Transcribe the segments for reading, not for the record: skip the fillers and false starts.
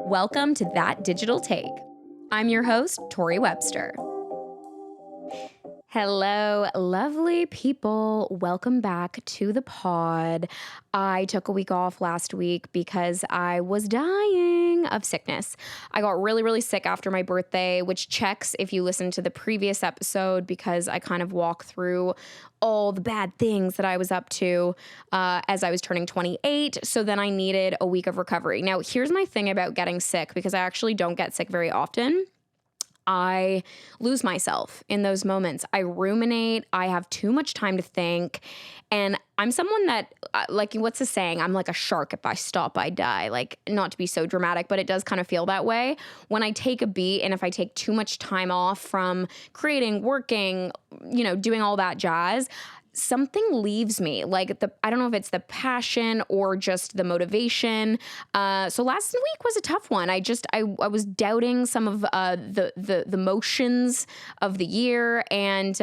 Welcome to That Digital Take. I'm your host, Tori Webster. Hello, lovely people. Welcome back to the pod. I took a week off last week because I was dying of sickness. I got really, really sick after my birthday, which checks if you listen to the previous episode because I kind of walk through all the bad things that I was up to as I was turning 28. So then I needed a week of recovery. Now, here's my thing about getting sick because I actually don't get sick very often. I lose myself in those moments. I ruminate. I have too much time to think. And I'm someone that, like, what's the saying? I'm like a shark. If I stop, I die. Like, not to be so dramatic, but it does kind of feel that way. When I take a beat and if I take too much time off from creating, working, doing all that jazz, something leaves me. Like I don't know if it's the passion or just the motivation. So last week was a tough one. I was doubting some of the motions of the year. And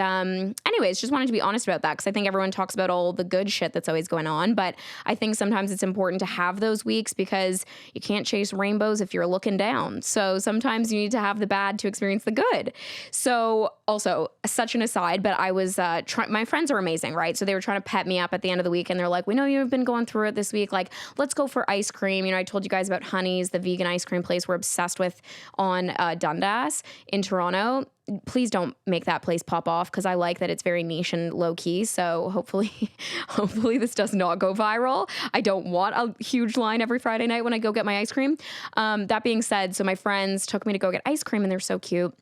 anyways, just wanted to be honest about that because I think everyone talks about all the good shit that's always going on. But I think sometimes it's important to have those weeks because you can't chase rainbows if you're looking down. So sometimes you need to have the bad to experience the good. So also, such an aside, but I was my friends are amazing. Right. So they were trying to pep me up at the end of the week and they're like, we know you've been going through it this week. Like, let's go for ice cream. I told you guys about Honey's, the vegan ice cream place we're obsessed with on Dundas in Toronto. Please don't make that place pop off because I like that it's very niche and low key. So hopefully this does not go viral. I don't want a huge line every Friday night when I go get my ice cream. That being said, so my friends took me to go get ice cream and they're so cute.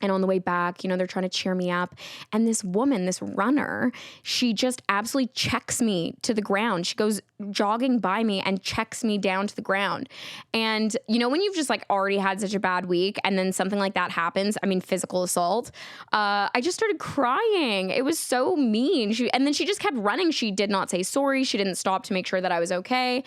And on the way back, they're trying to cheer me up. And this woman, this runner, she just absolutely checks me to the ground. She goes jogging by me and checks me down to the ground. And when you've just like already had such a bad week and then something like that happens, physical assault, I just started crying. It was so mean. And then she just kept running. She did not say sorry. She didn't stop to make sure that I was okay.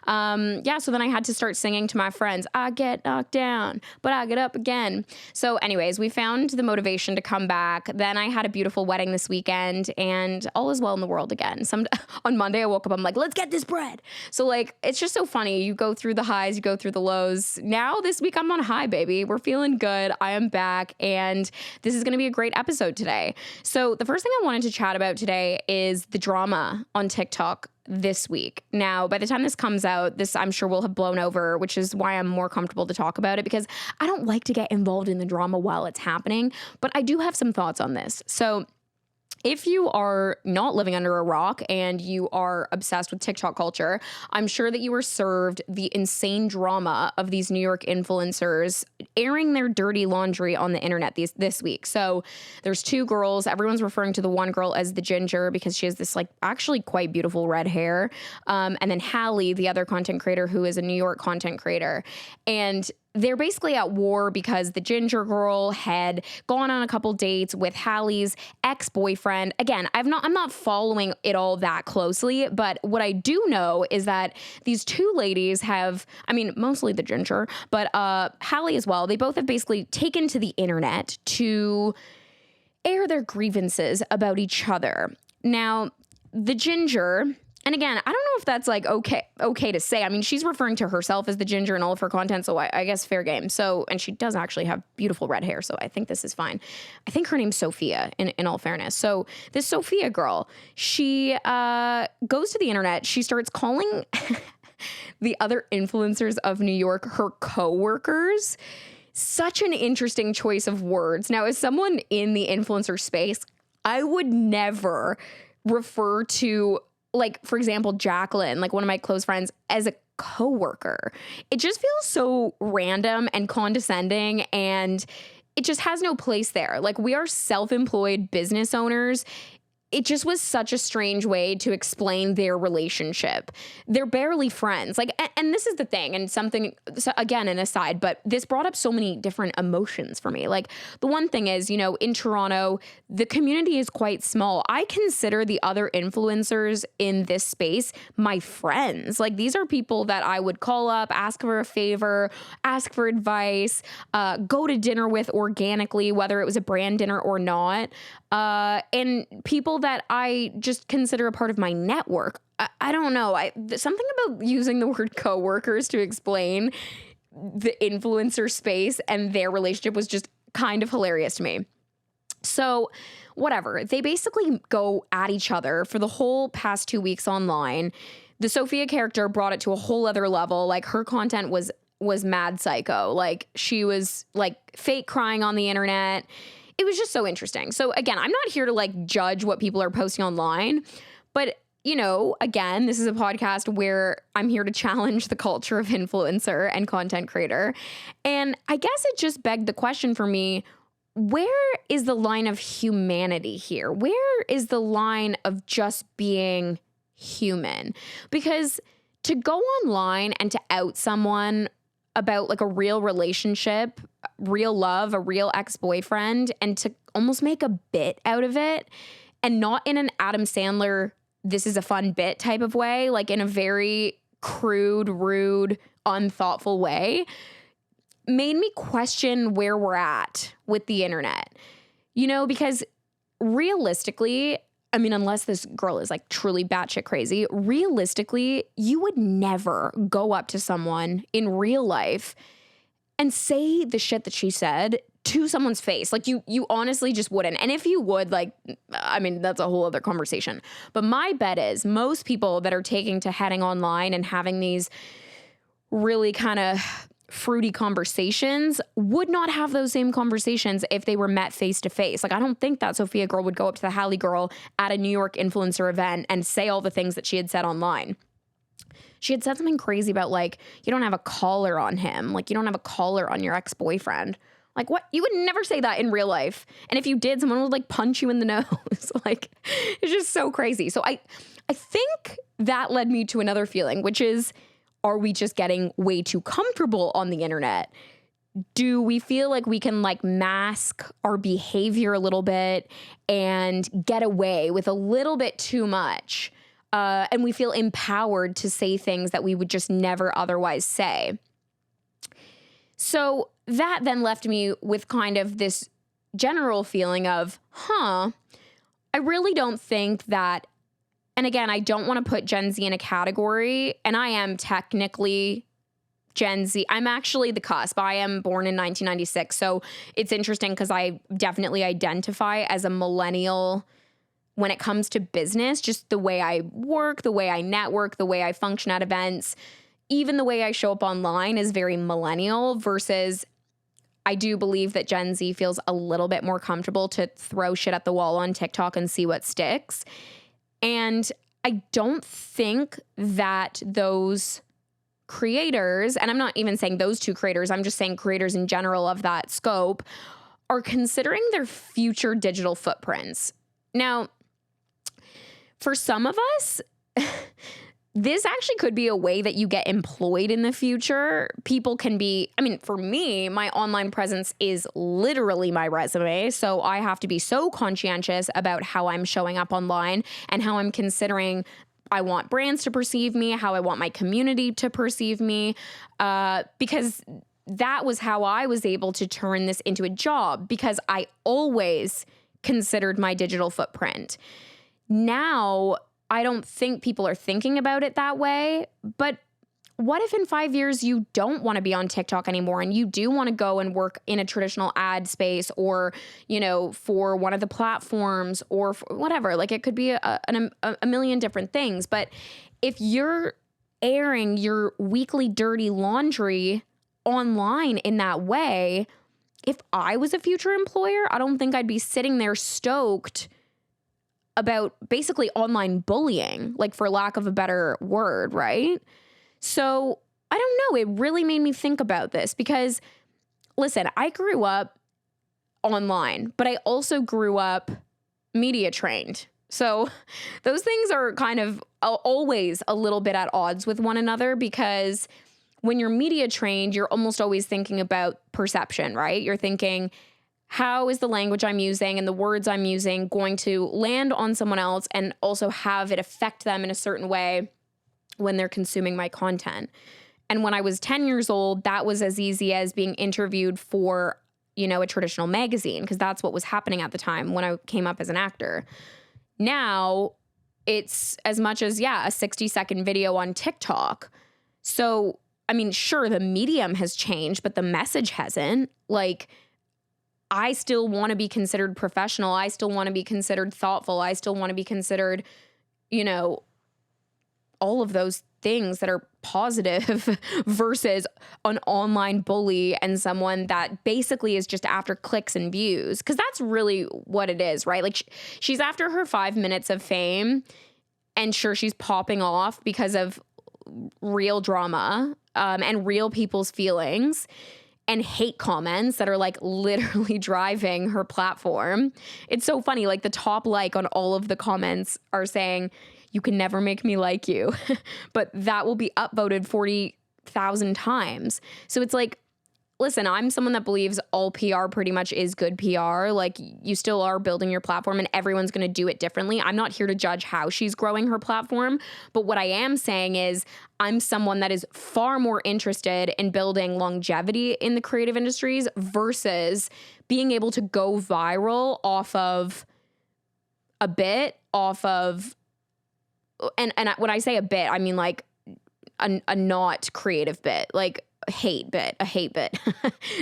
So then I had to start singing to my friends, I get knocked down, but I get up again. So anyways, we found the motivation to come back. Then I had a beautiful wedding this weekend and all is well in the world again. On Monday, I woke up, I'm like, let's get this bread. So like, it's just so funny. You go through the highs, you go through the lows. Now this week I'm on a high, baby. We're feeling good. I am back and this is going to be a great episode today. So the first thing I wanted to chat about today is the drama on TikTok this week. Now, by the time this comes out, this I'm sure will have blown over, which is why I'm more comfortable to talk about it because I don't like to get involved in the drama while it's happening, but I do have some thoughts on this. So if you are not living under a rock and you are obsessed with TikTok culture, I'm sure that you were served the insane drama of these New York influencers airing their dirty laundry on the internet this week. So there's two girls. Everyone's referring to the one girl as the Ginger because she has this like actually quite beautiful red hair. And then Hallie, the other content creator who is a New York content creator. And they're basically at war because the Ginger girl had gone on a couple dates with Hallie's ex-boyfriend. Again, I'm not following it all that closely, but what I do know is that these two ladies have, mostly the Ginger, but Hallie as well. They both have basically taken to the internet to air their grievances about each other. Now, the Ginger, and again, I don't know if that's like okay to say. She's referring to herself as the Ginger in all of her content, so I guess fair game. So, and she does actually have beautiful red hair, so I think this is fine. I think her name's Sophia, in all fairness. So this Sophia girl, she goes to the internet. She starts calling the other influencers of New York her coworkers. Such an interesting choice of words. Now, as someone in the influencer space, I would never refer to, like, for example, Jacqueline, like one of my close friends, as a coworker. It just feels so random and condescending, and it just has no place there. Like, we are self-employed business owners. It just was such a strange way to explain their relationship. They're barely friends. Like, and this is the thing, and something, so again, an aside, but this brought up so many different emotions for me. Like, the one thing is, in Toronto, the community is quite small. I consider the other influencers in this space my friends. Like, these are people that I would call up, ask for a favor, ask for advice, go to dinner with organically, whether it was a brand dinner or not. And people that I just consider a part of my network. I don't know. Something about using the word coworkers to explain the influencer space and their relationship was just kind of hilarious to me. So whatever, they basically go at each other for the whole past 2 weeks online. The Sophia character brought it to a whole other level. Like, her content was mad psycho. Like, she was like fake crying on the internet. It was just so interesting. So again, I'm not here to like judge what people are posting online, but you know, again, this is a podcast where I'm here to challenge the culture of influencer and content creator. And I guess it just begged the question for me, where is the line of humanity here? Where is the line of just being human? Because to go online and to out someone about like a real relationship, real love, a real ex-boyfriend, and to almost make a bit out of it, and not in an Adam Sandler, this is a fun bit type of way, like in a very crude, rude, unthoughtful way, made me question where we're at with the internet. You know, because realistically, I mean, unless this girl is like truly batshit crazy, realistically, you would never go up to someone in real life and say the shit that she said to someone's face. Like, you honestly just wouldn't. And if you would, like, I mean, that's a whole other conversation. But my bet is most people that are taking to heading online and having these really kind of fruity conversations would not have those same conversations if they were met face to face. Like, I don't think that Sophia girl would go up to the Halle girl at a New York influencer event and say all the things that she had said online. She had said something crazy about, like, you don't have a collar on him. Like, you don't have a collar on your ex-boyfriend. Like, what? You would never say that in real life. And if you did, someone would like punch you in the nose. Like, it's just so crazy. So I think that led me to another feeling, which is, are we just getting way too comfortable on the internet? Do we feel like we can like mask our behavior a little bit and get away with a little bit too much? And we feel empowered to say things that we would just never otherwise say. So that then left me with kind of this general feeling of, I really don't think that, and again, I don't want to put Gen Z in a category, and I am technically Gen Z. I'm actually the cusp. I am born in 1996, so it's interesting because I definitely identify as a millennial when it comes to business, just the way I work, the way I network, the way I function at events, even the way I show up online is very millennial versus I do believe that Gen Z feels a little bit more comfortable to throw shit at the wall on TikTok and see what sticks. And I don't think that those creators, and I'm not even saying those two creators, I'm just saying creators in general of that scope, are considering their future digital footprints. Now, for some of us, this actually could be a way that you get employed in the future. People can be, I mean, for me, my online presence is literally my resume. So I have to be so conscientious about how I'm showing up online and how I'm considering I want brands to perceive me, how I want my community to perceive me, because that was how I was able to turn this into a job because I always considered my digital footprint. Now, I don't think people are thinking about it that way, but what if in 5 years you don't want to be on TikTok anymore and you do want to go and work in a traditional ad space or, you know, for one of the platforms or for whatever, like it could be a million different things. But if you're airing your weekly dirty laundry online in that way, if I was a future employer, I don't think I'd be sitting there stoked about basically online bullying, like for lack of a better word, right? So I don't know. It really made me think about this because, listen, I grew up online, but I also grew up media trained. So those things are kind of always a little bit at odds with one another because when you're media trained, you're almost always thinking about perception, right? You're thinking, how is the language I'm using and the words I'm using going to land on someone else and also have it affect them in a certain way when they're consuming my content? And when I was 10 years old, that was as easy as being interviewed for, you know, a traditional magazine, because that's what was happening at the time when I came up as an actor. Now it's as much as, a 60-second video on TikTok. So I mean, sure, the medium has changed, but the message hasn't. Like, I still want to be considered professional. I still want to be considered thoughtful. I still want to be considered, you know, all of those things that are positive versus an online bully and someone that basically is just after clicks and views. Cause that's really what it is, right? Like she's after her 5 minutes of fame, and sure, she's popping off because of real drama, and real people's feelings and hate comments that are like literally driving her platform. It's so funny. Like the top like on all of the comments are saying, "You can never make me like you," but that will be upvoted 40,000 times. So it's like, listen, I'm someone that believes all PR pretty much is good PR. Like you still are building your platform and everyone's going to do it differently. I'm not here to judge how she's growing her platform. But what I am saying is I'm someone that is far more interested in building longevity in the creative industries versus being able to go viral off of a bit, off of, and when I say a bit, I mean like a not creative bit, like a hate bit,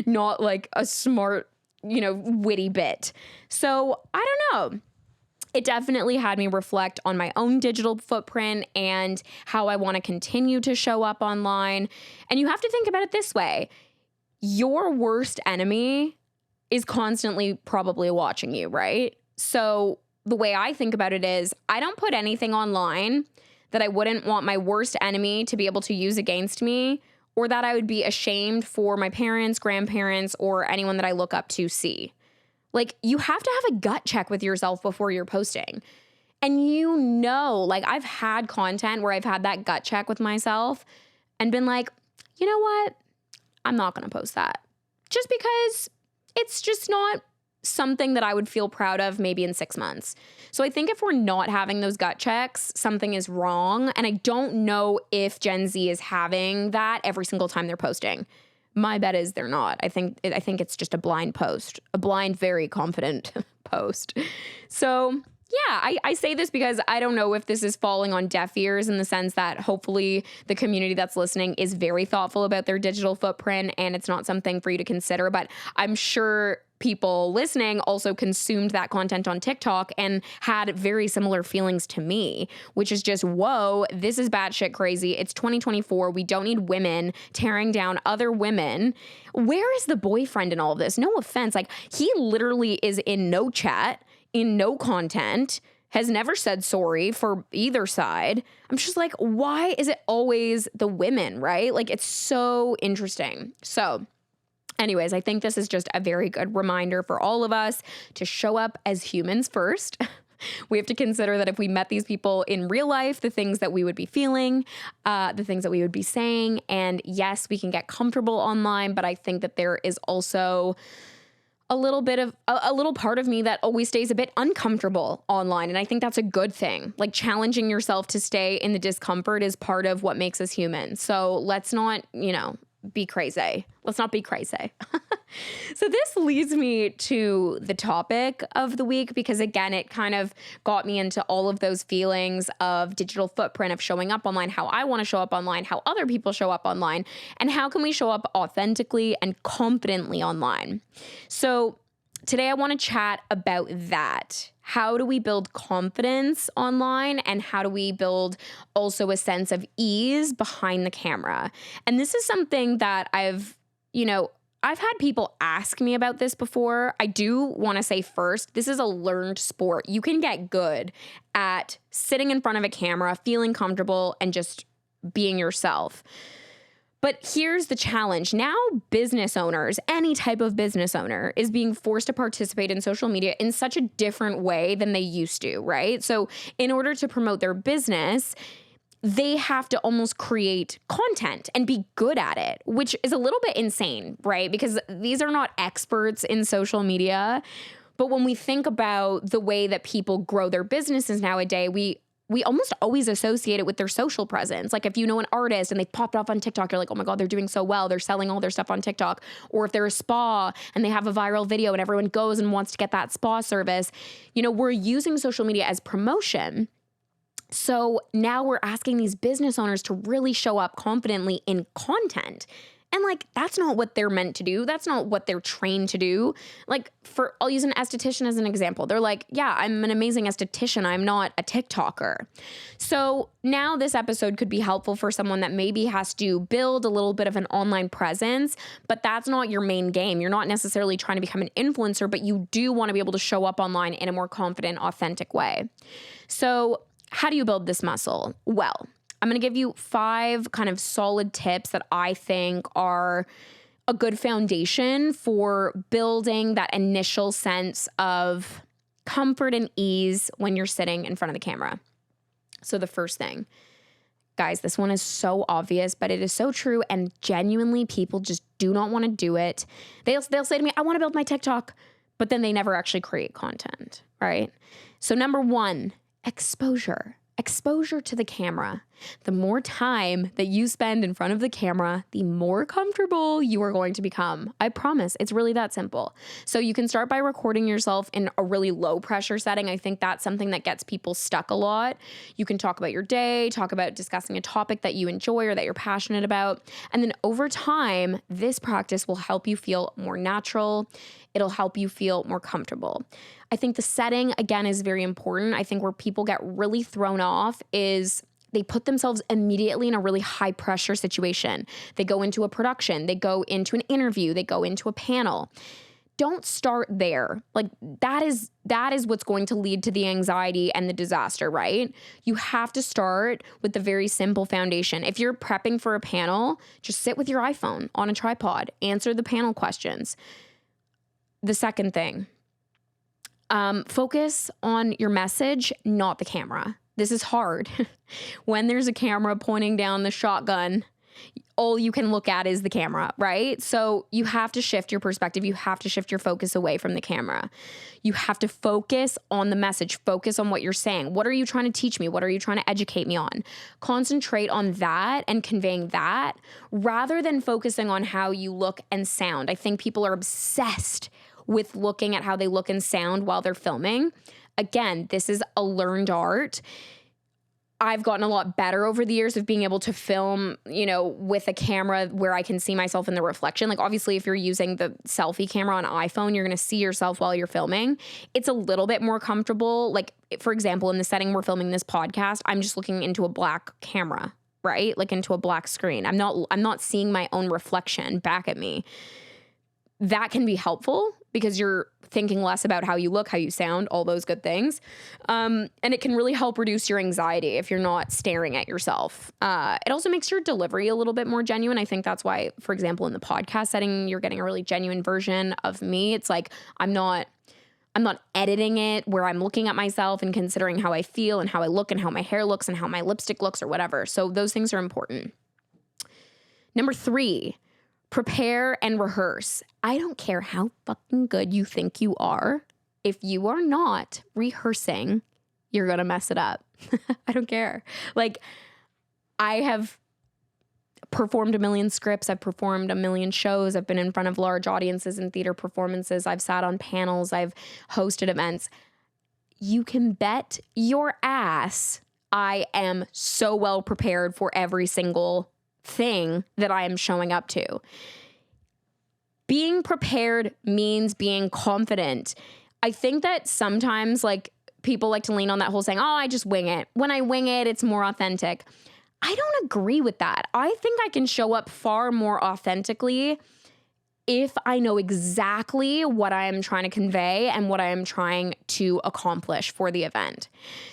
not like a smart, witty bit. So I don't know. It definitely had me reflect on my own digital footprint and how I want to continue to show up online. And you have to think about it this way. Your worst enemy is constantly probably watching you, right? So the way I think about it is I don't put anything online that I wouldn't want my worst enemy to be able to use against me, or that I would be ashamed for my parents, grandparents, or anyone that I look up to see. Like, you have to have a gut check with yourself before you're posting. And like I've had content where I've had that gut check with myself and been like, you know what? I'm not going to post that. Just because it's just not something that I would feel proud of maybe in 6 months. So I think if we're not having those gut checks, something is wrong. And I don't know if Gen Z is having that every single time they're posting. My bet is they're not. I think it's just a blind post, a blind, very confident post. So yeah, I say this because I don't know if this is falling on deaf ears in the sense that hopefully the community that's listening is very thoughtful about their digital footprint and it's not something for you to consider. But I'm sure people listening also consumed that content on TikTok and had very similar feelings to me, which is just, whoa, this is batshit crazy. It's 2024. We don't need women tearing down other women. Where is the boyfriend in all of this? No offense. Like, he literally is in no chat, in no content, has never said sorry for either side. I'm just like, why is it always the women, right? Like, it's so interesting. So anyways, I think this is just a very good reminder for all of us to show up as humans first. We have to consider that if we met these people in real life, the things that we would be feeling, the things that we would be saying. And yes, we can get comfortable online, but I think that there is also a little part of me that always stays a bit uncomfortable online. And I think that's a good thing. Like, challenging yourself to stay in the discomfort is part of what makes us human. So let's not, be crazy. Let's not be crazy. So this leads me to the topic of the week, because again, it kind of got me into all of those feelings of digital footprint, of showing up online, how I want to show up online, how other people show up online, and how can we show up authentically and confidently online. So today I want to chat about that. How do we build confidence online, and how do we build also a sense of ease behind the camera? And this is something that I've had people ask me about this before. I do want to say first, this is a learned sport. You can get good at sitting in front of a camera, feeling comfortable, and just being yourself. But here's the challenge. Now business owners, any type of business owner, is being forced to participate in social media in such a different way than they used to, right? So in order to promote their business, they have to almost create content and be good at it, which is a little bit insane, right? Because these are not experts in social media. But when we think about the way that people grow their businesses nowadays, we almost always associate it with their social presence. Like, if you know an artist and they popped off on TikTok, you're like, oh my God, they're doing so well. They're selling all their stuff on TikTok. Or if they're a spa and they have a viral video and everyone goes and wants to get that spa service, we're using social media as promotion. So now we're asking these business owners to really show up confidently in content. And like, that's not what they're meant to do. That's not what they're trained to do. Like, I'll use an esthetician as an example. They're like, yeah, I'm an amazing esthetician. I'm not a TikToker. So now this episode could be helpful for someone that maybe has to build a little bit of an online presence, but that's not your main game. You're not necessarily trying to become an influencer, but you do want to be able to show up online in a more confident, authentic way. So how do you build this muscle? Well, I'm going to give you 5 kind of solid tips that I think are a good foundation for building that initial sense of comfort and ease when you're sitting in front of the camera. So the first thing, guys, this one is so obvious, but it is so true. And genuinely, people just do not want to do it. They'll say to me, I want to build my TikTok, but then they never actually create content, right? So number 1, exposure. Exposure to the camera. The more time that you spend in front of the camera, the more comfortable you are going to become. I promise. It's really that simple. So you can start by recording yourself in a really low pressure setting. I think that's something that gets people stuck a lot. You can talk about your day, talk about discussing a topic that you enjoy or that you're passionate about. And then over time, this practice will help you feel more natural. It'll help you feel more comfortable. I think the setting, again, is very important. I think where people get really thrown off is they put themselves immediately in a really high pressure situation. They go into a production, they go into an interview, they go into a panel. Don't start there. Like that is what's going to lead to the anxiety and the disaster, right? You have to start with the very simple foundation. If you're prepping for a panel, just sit with your iPhone on a tripod, answer the panel questions. The second thing, focus on your message, not the camera. This is hard. When there's a camera pointing down the shotgun, all you can look at is the camera, right? So you have to shift your perspective. You have to shift your focus away from the camera. You have to focus on the message, focus on what you're saying. What are you trying to teach me? What are you trying to educate me on? Concentrate on that and conveying that rather than focusing on how you look and sound. I think people are obsessed with looking at how they look and sound while they're filming. Again, this is a learned art. I've gotten a lot better over the years of being able to film, with a camera where I can see myself in the reflection. Like obviously if you're using the selfie camera on iPhone, you're going to see yourself while you're filming. It's a little bit more comfortable. Like for example, in the setting we're filming this podcast, I'm just looking into a black camera, right? Like into a black screen. I'm not seeing my own reflection back at me. That can be helpful because you're thinking less about how you look, how you sound, all those good things. And it can really help reduce your anxiety if you're not staring at yourself. It also makes your delivery a little bit more genuine. I think that's why, for example, in the podcast setting, you're getting a really genuine version of me. It's like I'm not editing it where I'm looking at myself and considering how I feel and how I look and how my hair looks and how my lipstick looks or whatever. So those things are important. Number 3, prepare and rehearse. I don't care how fucking good you think you are. If you are not rehearsing, you're going to mess it up. I don't care. Like, I have performed a million scripts. I've performed a million shows. I've been in front of large audiences in theater performances. I've sat on panels. I've hosted events. You can bet your ass I am so well prepared for every single thing that I am showing up to. Being prepared means being confident. I think that sometimes like people like to lean on that whole saying, oh, I just wing it. When I wing it, it's more authentic. I don't agree with that. I think I can show up far more authentically if I know exactly what I am trying to convey and what I am trying to accomplish for the event.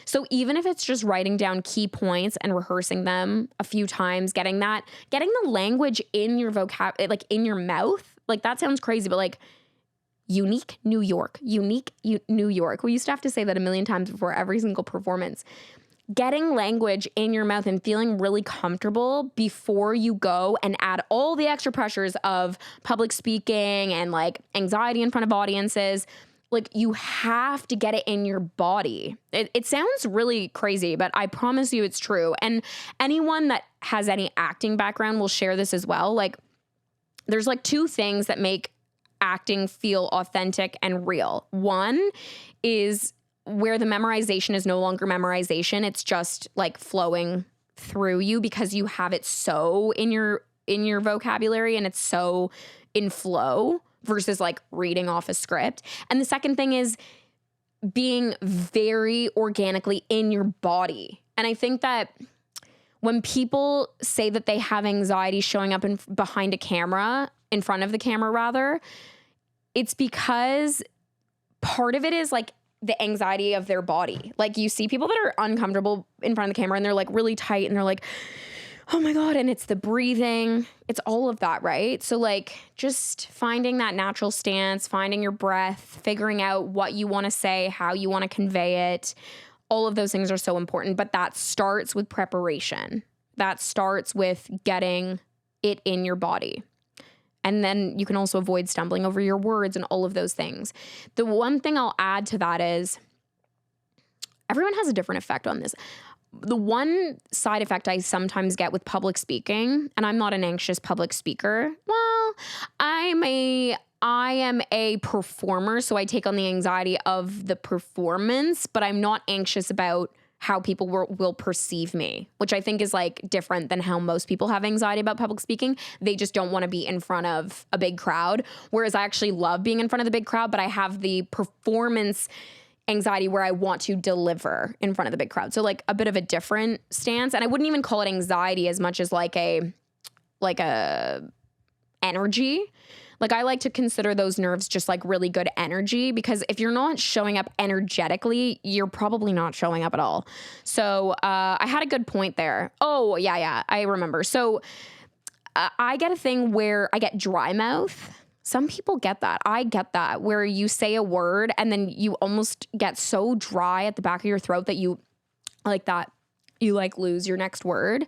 So even if it's just writing down key points and rehearsing them a few times, getting the language in your like in your mouth, like that sounds crazy, but like unique New York. We used to have to say that a million times before every single performance. Getting language in your mouth and feeling really comfortable before you go and add all the extra pressures of public speaking and like anxiety in front of audiences. Like you have to get it in your body. It sounds really crazy, but I promise you it's true. And anyone that has any acting background will share this as well. Like there's like 2 things that make acting feel authentic and real. One is where the memorization is no longer memorization. It's just like flowing through you because you have it so in your vocabulary and it's so in flow versus like reading off a script. And the second thing is being very organically in your body. And I think that when people say that they have anxiety showing up behind a camera, in front of the camera rather, it's because part of it is like the anxiety of their body. Like you see people that are uncomfortable in front of the camera and they're like really tight and they're like, oh my God. And it's the breathing. It's all of that, right? So like just finding that natural stance, finding your breath, figuring out what you want to say, how you want to convey it. All of those things are so important, but that starts with preparation. That starts with getting it in your body. And then you can also avoid stumbling over your words and all of those things. The one thing I'll add to that is everyone has a different effect on this. The one side effect I sometimes get with public speaking, and I'm not an anxious public speaker. Well, I am a performer, so I take on the anxiety of the performance, but I'm not anxious about how people will perceive me, which I think is like different than how most people have anxiety about public speaking. They just don't want to be in front of a big crowd. Whereas I actually love being in front of the big crowd, but I have the performance anxiety where I want to deliver in front of the big crowd. So like a bit of a different stance. And I wouldn't even call it anxiety as much as like a energy. Like I like to consider those nerves just like really good energy, because if you're not showing up energetically, you're probably not showing up at all. So I had a good point there. Oh, yeah, I remember. So I get a thing where I get dry mouth. Some people get that. I get that, where you say a word and then you almost get so dry at the back of your throat that you lose your next word.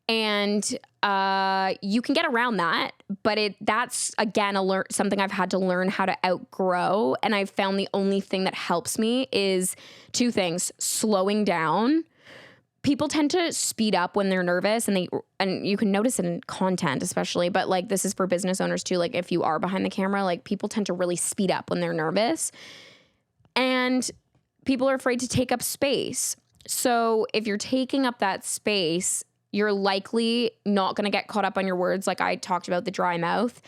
And you can get around that, but that's again something I've had to learn how to outgrow. And I've found the only thing that helps me is two things: slowing down. People tend to speed up when they're nervous, and you can notice it in content especially, but like this is for business owners too. Like if you are behind the camera, like people tend to really speed up when they're nervous, and people are afraid to take up space. So if you're taking up that space, you're likely not going to get caught up on your words, like I talked about the dry mouth.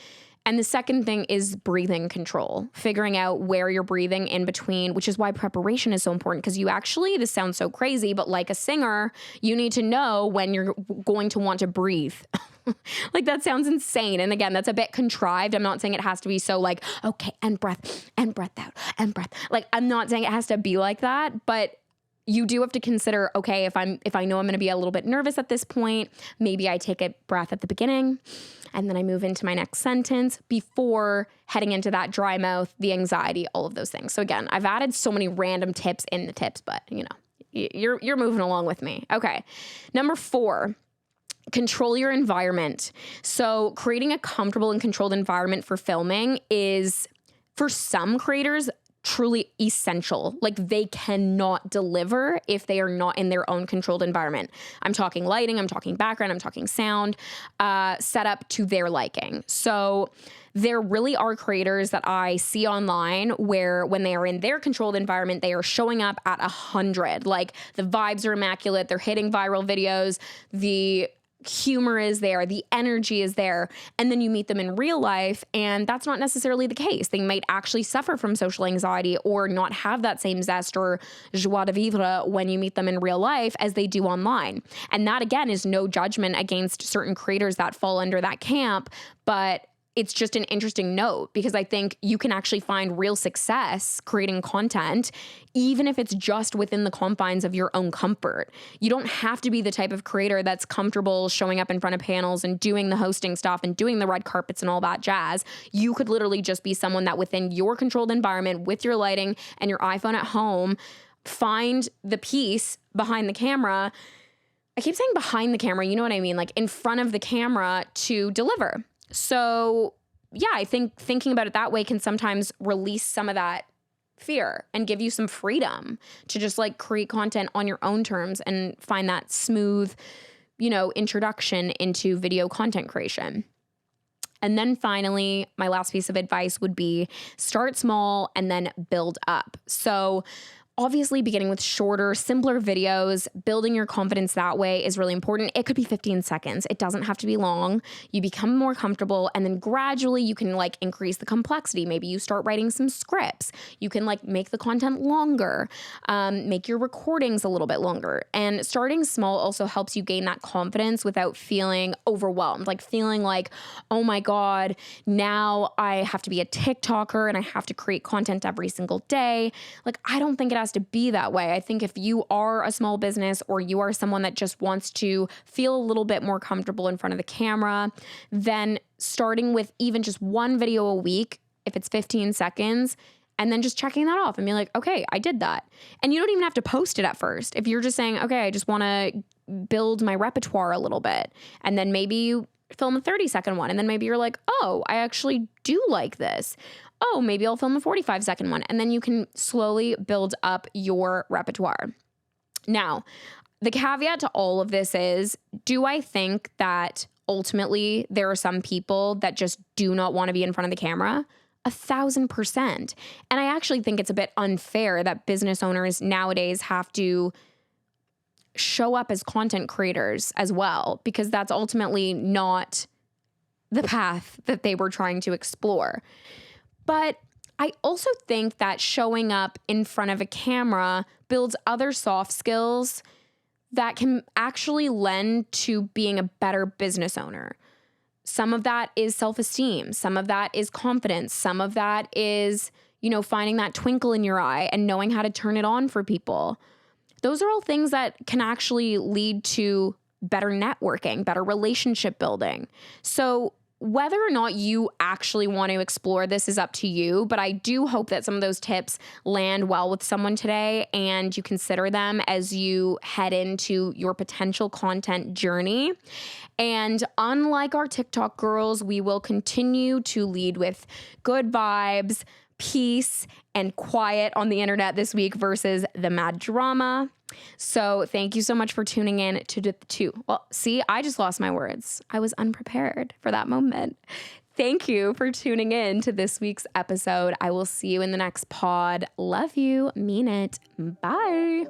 And the second thing is breathing control, figuring out where you're breathing in between, which is why preparation is so important, because this sounds so crazy, but like a singer, you need to know when you're going to want to breathe. Like that sounds insane. And again, that's a bit contrived. I'm not saying it has to be so like, okay, and breath out, and breath. Like I'm not saying it has to be like that, but you do have to consider, okay, if I know I'm going to be a little bit nervous at this point, maybe I take a breath at the beginning and then I move into my next sentence before heading into that dry mouth, the anxiety, all of those things. So again, I've added so many random tips in the tips, but you're moving along with me. Okay. Number 4, control your environment. So creating a comfortable and controlled environment for filming is, for some creators, truly essential. Like they cannot deliver if they are not in their own controlled environment. I'm talking lighting, I'm talking background, I'm talking sound, set up to their liking. So there really are creators that I see online where when they are in their controlled environment, they are showing up at 100. Like the vibes are immaculate, they're hitting viral videos, the humor is there, the energy is there, and then you meet them in real life and that's not necessarily the case. They might actually suffer from social anxiety or not have that same zest or joie de vivre when you meet them in real life as they do online. And that again is no judgment against certain creators that fall under that camp, but it's just an interesting note, because I think you can actually find real success creating content, even if it's just within the confines of your own comfort. You don't have to be the type of creator that's comfortable showing up in front of panels and doing the hosting stuff and doing the red carpets and all that jazz. You could literally just be someone that within your controlled environment with your lighting and your iPhone at home, find the peace behind the camera. I keep saying behind the camera, you know what I mean? Like in front of the camera to deliver. So yeah, I think thinking about it that way can sometimes release some of that fear and give you some freedom to just like create content on your own terms and find that smooth, introduction into video content creation. And then finally, my last piece of advice would be start small and then build up. So Obviously, beginning with shorter, simpler videos, building your confidence that way is really important. It could be 15 seconds. It doesn't have to be long. You become more comfortable, and then gradually you can like increase the complexity. Maybe you start writing some scripts. You can like make the content longer, make your recordings a little bit longer. And starting small also helps you gain that confidence without feeling overwhelmed, like feeling like, oh my God, now I have to be a TikToker and I have to create content every single day. Like, I don't think it has to be that way. I think if you are a small business or you are someone that just wants to feel a little bit more comfortable in front of the camera, then starting with even just one video a week, if it's 15 seconds, and then just checking that off and be like, okay, I did that. And you don't even have to post it at first. If you're just saying, okay, I just want to build my repertoire a little bit, and then maybe you film a 30-second one, and then maybe you're like, oh, I actually do like this. Oh, maybe I'll film a 45-second one. And then you can slowly build up your repertoire. Now, the caveat to all of this is, do I think that ultimately there are some people that just do not want to be in front of the camera? 1,000%. And I actually think it's a bit unfair that business owners nowadays have to show up as content creators as well, because that's ultimately not the path that they were trying to explore. But I also think that showing up in front of a camera builds other soft skills that can actually lend to being a better business owner. Some of that is self-esteem. Some of that is confidence. Some of that is, finding that twinkle in your eye and knowing how to turn it on for people. Those are all things that can actually lead to better networking, better relationship building. So whether or not you actually want to explore this is up to you, but I do hope that some of those tips land well with someone today and you consider them as you head into your potential content journey. And unlike our TikTok girls, we will continue to lead with good vibes, peace, and quiet on the internet this week versus the mad drama. So thank you so much for tuning in I just lost my words. I was unprepared for that moment. Thank you for tuning in to this week's episode. I will see you in the next pod. Love you. Mean it. Bye.